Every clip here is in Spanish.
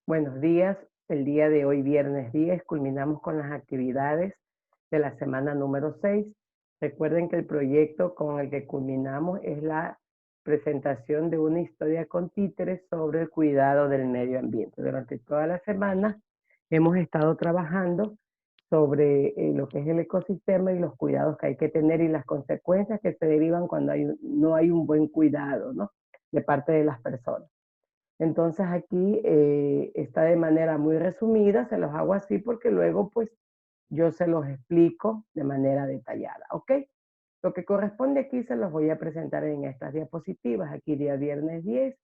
Buenos días. El día de hoy, viernes 10, culminamos con las actividades de la semana número 6. Recuerden que el proyecto con el que culminamos es la presentación de una historia con títeres sobre el cuidado del medio ambiente. Durante toda la semana hemos estado trabajando sobre lo que es el ecosistema y los cuidados que hay que tener y las consecuencias que se derivan cuando no hay un buen cuidado, ¿no?, de parte de las personas. Entonces aquí está de manera muy resumida, se los hago así porque luego pues yo se los explico de manera detallada, ¿ok? Lo que corresponde aquí se los voy a presentar en estas diapositivas. Aquí día viernes 10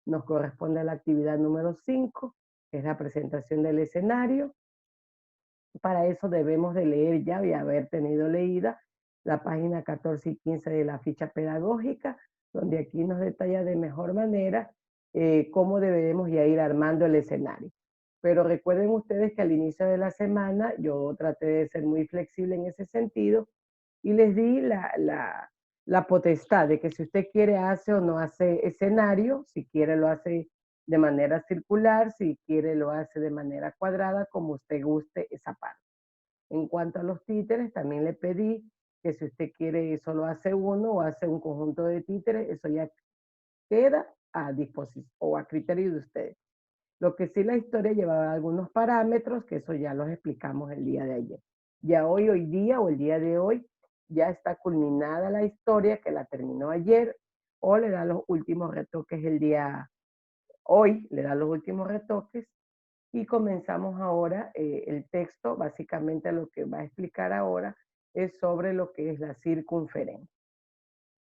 nos corresponde la actividad número 5, que es la presentación del escenario. Para eso debemos de leer ya y haber tenido leída la página 14 y 15 de la ficha pedagógica, donde aquí nos detalla de mejor manera cómo debemos ya ir armando el escenario. Pero recuerden ustedes que al inicio de la semana yo traté de ser muy flexible en ese sentido y les di la potestad de que si usted quiere hace o no hace escenario, si quiere lo hace de manera circular, si quiere lo hace de manera cuadrada, como usted guste esa parte. En cuanto a los títeres, también le pedí que si usted quiere solo hace uno o hace un conjunto de títeres, eso ya queda a disposición o a criterio de ustedes. Lo que sí, la historia llevaba algunos parámetros, que eso ya los explicamos el día de ayer. Ya hoy día o el día de hoy, ya está culminada la historia que la terminó ayer, o le da los últimos retoques el día, hoy le da los últimos retoques y comenzamos ahora el texto. Básicamente lo que va a explicar ahora es sobre lo que es la circunferencia.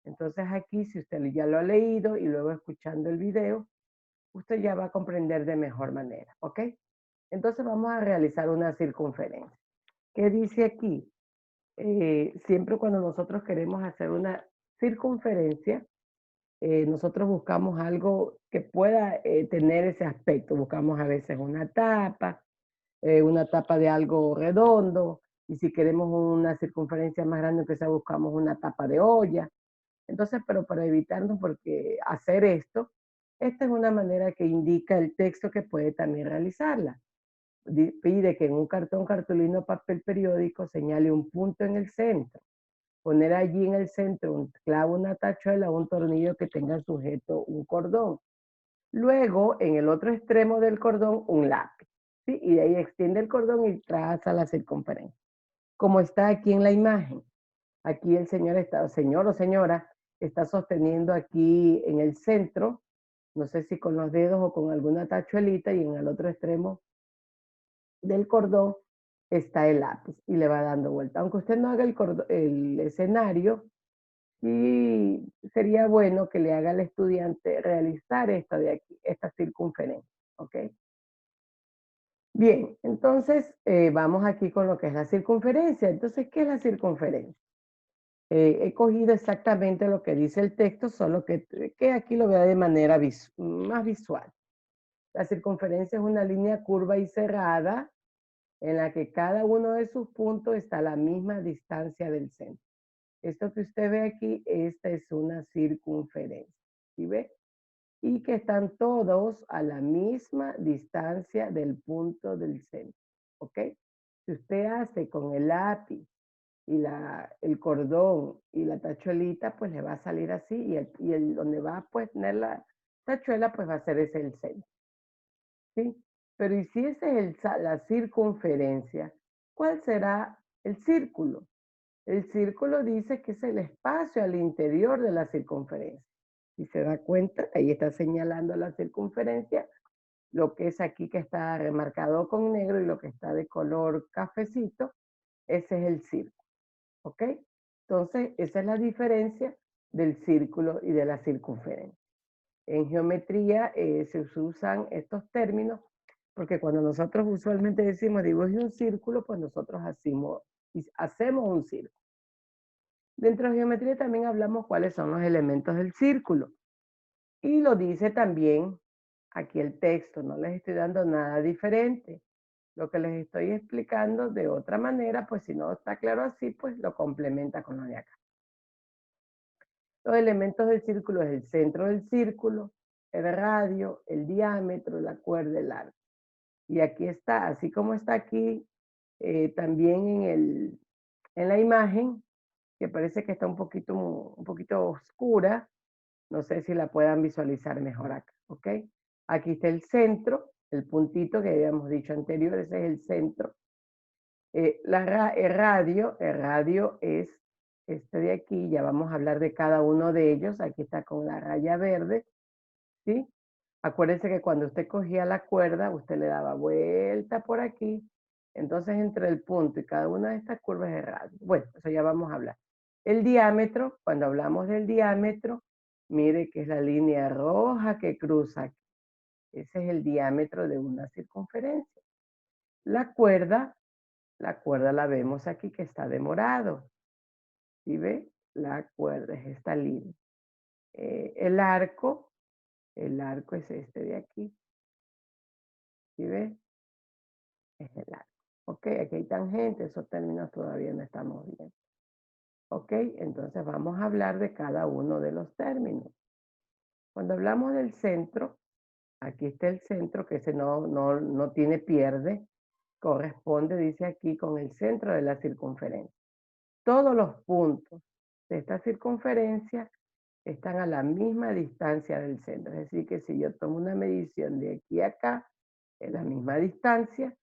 Entonces aquí, si usted ya lo ha leído y luego escuchando el video, usted ya va a comprender de mejor manera, ¿ok? Entonces vamos a realizar una circunferencia. ¿Qué dice aquí? Siempre cuando nosotros queremos hacer una circunferencia, nosotros buscamos algo que pueda tener ese aspecto. Buscamos a veces una tapa de algo redondo, y si queremos una circunferencia más grande, que sea, buscamos una tapa de olla. Entonces, pero para evitarnos porque hacer esto, esta es una manera que indica el texto que puede también realizarla. Pide que en un cartón, cartulina o papel periódico señale un punto en el centro. Poner allí en el centro un clavo, una tachuela o un tornillo que tenga sujeto un cordón. Luego, en el otro extremo del cordón, un lápiz, ¿sí? Y de ahí extiende el cordón y traza la circunferencia. Como está aquí en la imagen. Aquí el señor o señora, está sosteniendo aquí en el centro, no sé si con los dedos o con alguna tachuelita, y en el otro extremo del cordón está el lápiz y le va dando vuelta. Aunque usted no haga el escenario, sí sería bueno que le haga al estudiante realizar esto de aquí, esta circunferencia, ¿ok? Bien, entonces vamos aquí con lo que es la circunferencia. Entonces, ¿qué es la circunferencia? He cogido exactamente lo que dice el texto, solo que aquí lo vea de manera más visual. La circunferencia es una línea curva y cerrada en la que cada uno de sus puntos está a la misma distancia del centro. Esto que usted ve aquí, esta es una circunferencia, ¿sí ve? Y que están todos a la misma distancia del punto del centro, ¿ok? Si usted hace con el lápiz y el cordón y la tachuelita, pues le va a salir así, donde va a poner la tachuela, pues va a ser ese el centro, ¿sí? Pero ¿y si ese es la circunferencia? ¿Cuál será el círculo? El círculo dice que es el espacio al interior de la circunferencia. Si se da cuenta, ahí está señalando la circunferencia, lo que es aquí que está remarcado con negro y lo que está de color cafecito, ese es el círculo, ¿ok? Entonces, esa es la diferencia del círculo y de la circunferencia. En geometría se usan estos términos porque cuando nosotros usualmente decimos dibuje un círculo, pues nosotros hacemos un círculo. Dentro de geometría también hablamos cuáles son los elementos del círculo. Y lo dice también aquí el texto, no les estoy dando nada diferente. Lo que les estoy explicando de otra manera, pues si no está claro así, pues lo complementa con lo de acá. Los elementos del círculo es el centro del círculo, el radio, el diámetro, la cuerda, el arco. Y aquí está, así como está aquí, también en la imagen, que parece que está un poquito oscura, no sé si la puedan visualizar mejor acá, ¿ok? Aquí está el centro, el puntito que habíamos dicho anterior, ese es el centro. El radio es este de aquí, ya vamos a hablar de cada uno de ellos, aquí está con la raya verde, ¿sí? Acuérdense que cuando usted cogía la cuerda, usted le daba vuelta por aquí, entonces entre el punto y cada una de estas curvas es radio. Bueno, eso ya vamos a hablar. El diámetro, cuando hablamos del diámetro, mire que es la línea roja que cruza aquí. Ese es el diámetro de una circunferencia. La cuerda la vemos aquí que está de morado. ¿Sí ve? La cuerda es esta línea. El arco es este de aquí. ¿Sí ve? Es el arco. Ok, aquí hay tangente, esos términos todavía no estamos viendo. Ok, entonces vamos a hablar de cada uno de los términos. Cuando hablamos del centro, aquí está el centro, que ese no tiene pierde, corresponde, dice aquí, con el centro de la circunferencia. Todos los puntos de esta circunferencia están a la misma distancia del centro. Es decir, que si yo tomo una medición de aquí a acá, es la misma distancia,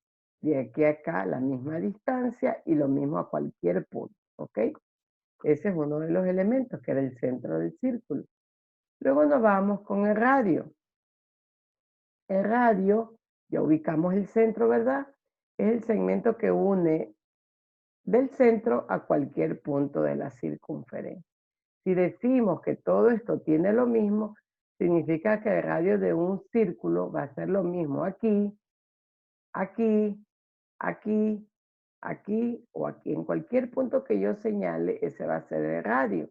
de aquí a acá la misma distancia y lo mismo a cualquier punto, ¿ok? Ese es uno de los elementos que era el centro del círculo. Luego nos vamos con el radio. El radio, ya ubicamos el centro, ¿verdad? Es el segmento que une del centro a cualquier punto de la circunferencia. Si decimos que todo esto tiene lo mismo, significa que el radio de un círculo va a ser lo mismo aquí, aquí, aquí, aquí o aquí. En cualquier punto que yo señale, ese va a ser el radio,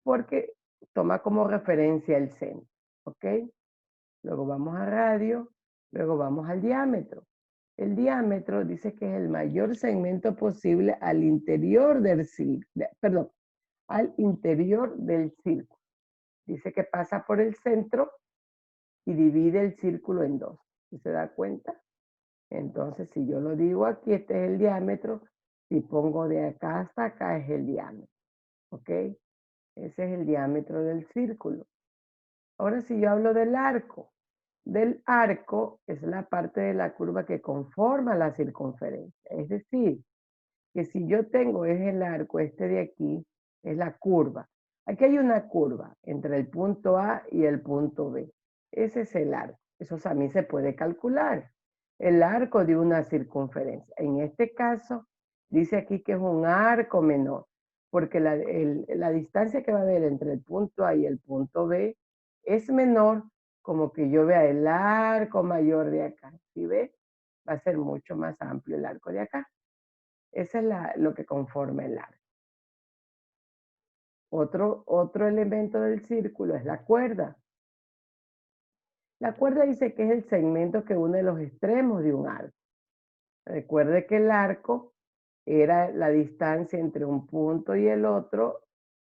porque toma como referencia el centro, ¿ok? Luego vamos a radio, luego vamos al diámetro. El diámetro dice que es el mayor segmento posible al interior del círculo, perdón, al interior del círculo. Dice que pasa por el centro y divide el círculo en dos. ¿Sí se da cuenta? Entonces, si yo lo digo aquí, este es el diámetro. Si pongo de acá hasta acá, es el diámetro. ¿Ok? Ese es el diámetro del círculo. Ahora, si yo hablo del arco es la parte de la curva que conforma la circunferencia. Es decir, que si yo tengo es el arco, este de aquí, es la curva. Aquí hay una curva entre el punto A y el punto B. Ese es el arco. Eso también se puede calcular. El arco de una circunferencia. En este caso, dice aquí que es un arco menor, porque la distancia que va a haber entre el punto A y el punto B es menor como que yo vea el arco mayor de acá. ¿Sí ve? Va a ser mucho más amplio el arco de acá. Ese es lo que conforma el arco. Otro elemento del círculo es la cuerda. La cuerda dice que es el segmento que une los extremos de un arco. Recuerde que el arco era la distancia entre un punto y el otro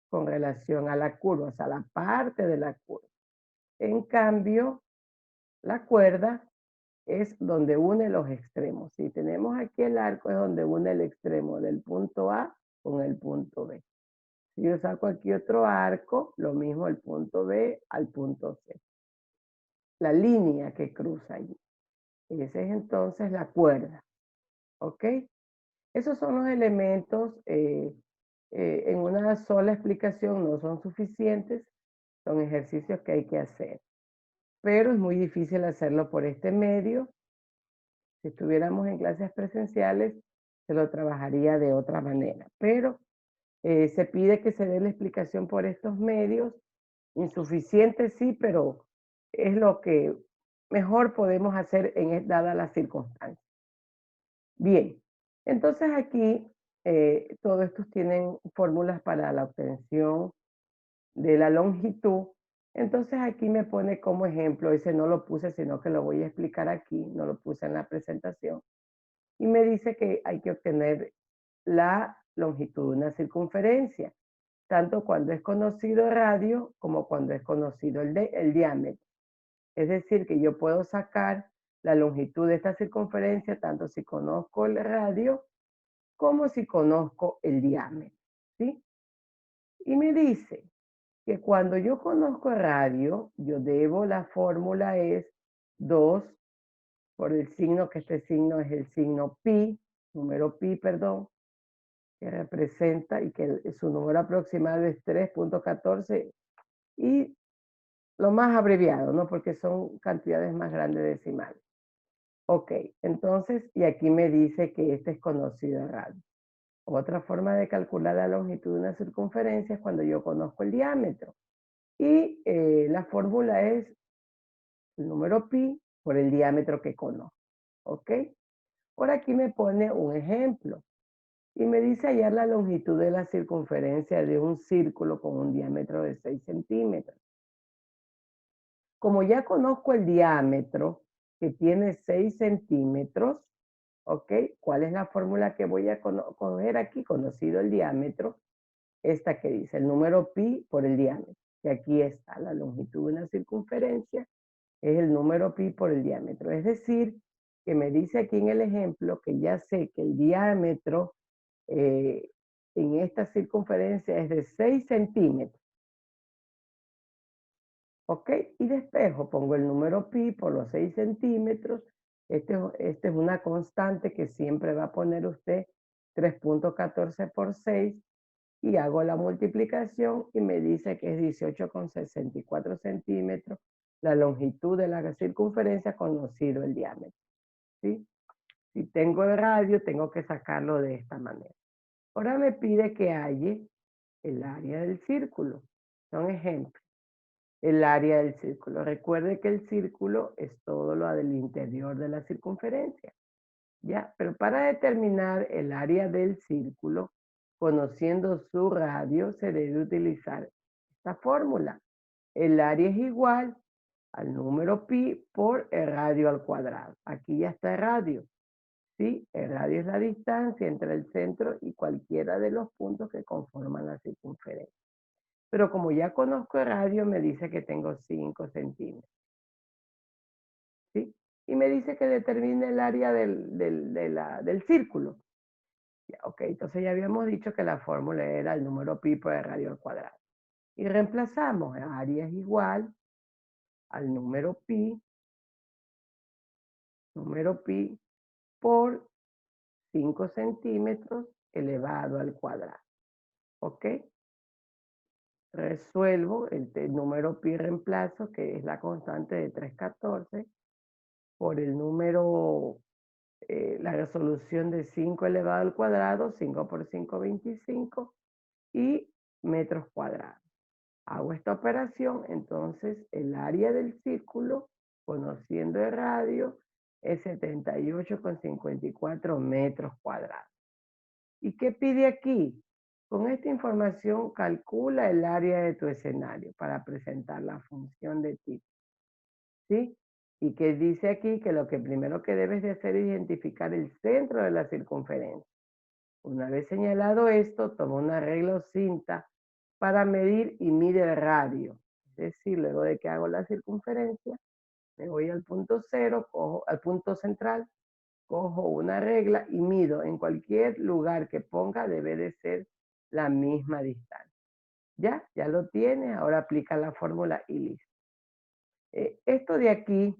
con relación a la curva, o sea, la parte de la curva. En cambio, la cuerda es donde une los extremos. Si tenemos aquí el arco, es donde une el extremo del punto A con el punto B. Si yo saco aquí otro arco, lo mismo el punto B al punto C. La línea que cruza allí. Esa es entonces la cuerda. ¿Ok? Esos son los elementos. En una sola explicación no son suficientes. Son ejercicios que hay que hacer. Pero es muy difícil hacerlo por este medio. Si estuviéramos en clases presenciales, se lo trabajaría de otra manera. Pero se pide que se dé la explicación por estos medios. Insuficiente sí, pero es lo que mejor podemos hacer dadas las circunstancias. Bien, entonces aquí todos estos tienen fórmulas para la obtención de la longitud. Entonces aquí me pone como ejemplo, ese no lo puse, sino que lo voy a explicar aquí, no lo puse en la presentación. Y me dice que hay que obtener la longitud de una circunferencia, tanto cuando es conocido el radio como cuando es conocido el diámetro. Es decir, que yo puedo sacar la longitud de esta circunferencia, tanto si conozco el radio como si conozco el diámetro, ¿sí? Y me dice que cuando yo conozco el radio, yo debo, la fórmula es 2 por el signo, que este signo es el signo pi, número pi, perdón, que representa y que su número aproximado es 3.14 y lo más abreviado, ¿no? Porque son cantidades más grandes decimales. Ok, entonces, y aquí me dice que este es conocido el radio. Otra forma de calcular la longitud de una circunferencia es cuando yo conozco el diámetro. Y la fórmula es el número pi por el diámetro que conozco. ¿Ok? Por aquí me pone un ejemplo y me dice hallar la longitud de la circunferencia de un círculo con un diámetro de 6 centímetros. Como ya conozco el diámetro, que tiene 6 centímetros, ¿ok? ¿Cuál es la fórmula que voy a coger aquí? Conocido el diámetro, esta que dice el número pi por el diámetro. Y aquí está la longitud de una circunferencia, es el número pi por el diámetro. Es decir, que me dice aquí en el ejemplo que ya sé que el diámetro en esta circunferencia es de 6 centímetros. ¿Ok? Y despejo, pongo el número pi por los 6 centímetros. Este es una constante que siempre va a poner usted 3.14 por 6 y hago la multiplicación y me dice que es 18,64 centímetros la longitud de la circunferencia conocido el diámetro. ¿Sí? Si tengo el radio, tengo que sacarlo de esta manera. Ahora me pide que halle el área del círculo. Son ejemplos. El área del círculo. Recuerde que el círculo es todo lo del interior de la circunferencia. ¿Ya? Pero para determinar el área del círculo, conociendo su radio, se debe utilizar esta fórmula. El área es igual al número pi por el radio al cuadrado. Aquí ya está el radio. ¿Sí? El radio es la distancia entre el centro y cualquiera de los puntos que conforman la circunferencia. Pero como ya conozco el radio, me dice que tengo 5 centímetros. ¿Sí? Y me dice que determine el área del círculo. Ya, ok, entonces ya habíamos dicho que la fórmula era el número pi por el radio al cuadrado. Y reemplazamos, el área es igual al número pi por 5 centímetros elevado al cuadrado. ¿Ok? Resuelvo el número pi reemplazo, que es la constante de 314, por el número, la resolución de 5 elevado al cuadrado, 5 por 5, 25, y metros cuadrados. Hago esta operación, entonces el área del círculo, conociendo el radio, es 78,54 metros cuadrados. ¿Y qué pide aquí? Con esta información calcula el área de tu escenario para presentar la función de tipo. ¿Sí? Y que dice aquí que lo que primero que debes de hacer es identificar el centro de la circunferencia. Una vez señalado esto, toma una regla o cinta para medir y mide el radio. Es decir, luego de que hago la circunferencia, me voy al punto cero, cojo al punto central, cojo una regla y mido. En cualquier lugar que ponga debe de ser la misma distancia. Ya lo tiene, ahora aplica la fórmula y listo. Esto de aquí,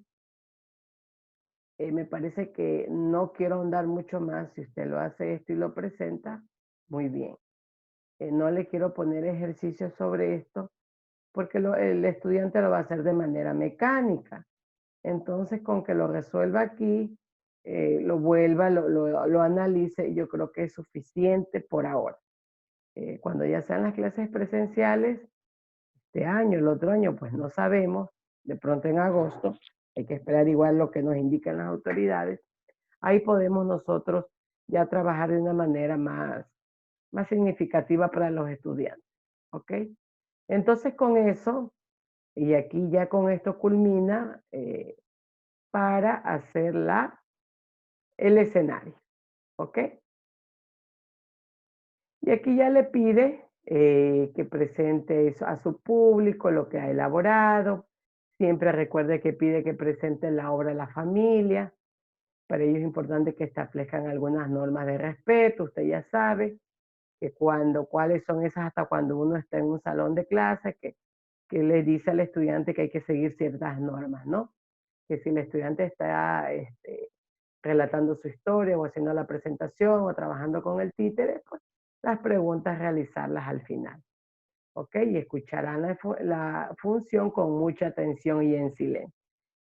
me parece que no quiero ahondar mucho más. Si usted lo hace esto y lo presenta, muy bien. No le quiero poner ejercicios sobre esto porque el estudiante lo va a hacer de manera mecánica. Entonces, con que lo resuelva aquí, lo vuelva, lo analice, yo creo que es suficiente por ahora. Cuando ya sean las clases presenciales, este año, el otro año, pues no sabemos, de pronto en agosto, hay que esperar igual lo que nos indican las autoridades, ahí podemos nosotros ya trabajar de una manera más significativa para los estudiantes, ¿ok? Entonces con eso, y aquí ya con esto culmina para hacer el escenario, ¿ok? Y aquí ya le pide que presente a su público lo que ha elaborado, Siempre recuerde que pide que presenten la obra de la familia. Para ello es importante que establezcan algunas normas de respeto. Usted ya sabe que cuáles son esas hasta cuando uno está en un salón de clase, que le dice al estudiante que hay que seguir ciertas normas, ¿no? Que si el estudiante está relatando su historia o haciendo la presentación o trabajando con el títere, pues las preguntas realizarlas al final, ¿ok? Y escucharán la función con mucha atención y en silencio.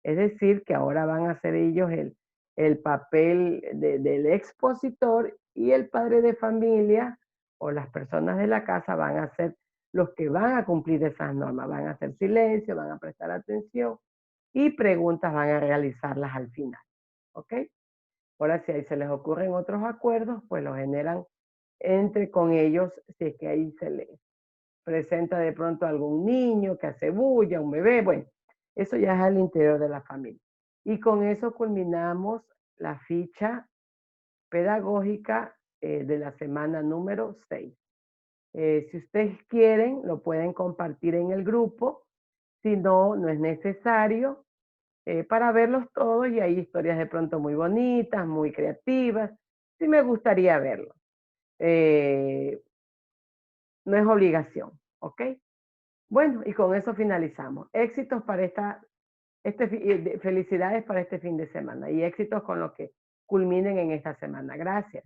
Es decir, que ahora van a ser ellos el papel del expositor y el padre de familia o las personas de la casa van a ser los que van a cumplir esas normas, van a hacer silencio, van a prestar atención y preguntas van a realizarlas al final, ¿ok? Ahora, si ahí se les ocurren otros acuerdos, pues los generan entre con ellos, si es que ahí se les presenta de pronto algún niño que hace bulla, un bebé, bueno, eso ya es al interior de la familia. Y con eso culminamos la ficha pedagógica de la semana número 6. Si ustedes quieren, lo pueden compartir en el grupo, si no, no es necesario para verlos todos y hay historias de pronto muy bonitas, muy creativas. Sí me gustaría verlo. Eh, no es obligación, ¿ok? Bueno, y con eso finalizamos. Éxitos para felicidades para este fin de semana y éxitos con lo que culminen en esta semana. Gracias.